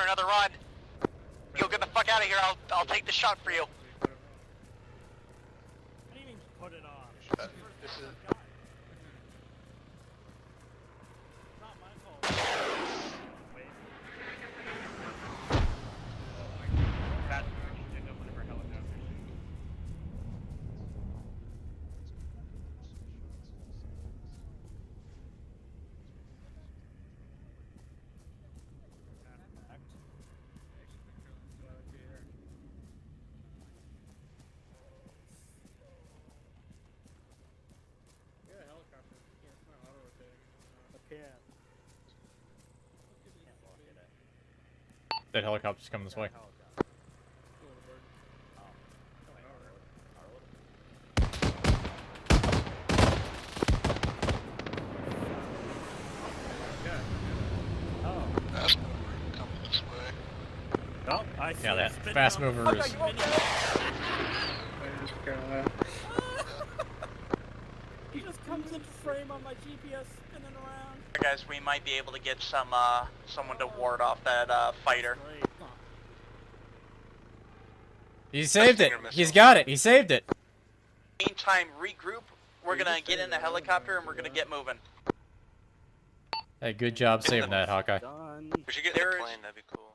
another run. Yo, get the fuck out of here. I'll take the shot for you. What do you mean put it off? This is... It's not my fault. Wait. Fast motion to go whenever helicopters. That helicopter's coming this way. Fast mover coming this way. Oh, I see Yeah, it that spinning fast on- mover Fuck, is- are you okay? He just comes into frame on my GPS spinning around. Guys, we might be able to get some someone to ward off that fighter. Great. He saved it. Stinger missile. He's got it. He saved it. Meantime, regroup. We're gonna get in the helicopter and we're gonna get moving. Hey, good job saving that, Hawkeye. Done. We should get there. Plane, that'd be cool.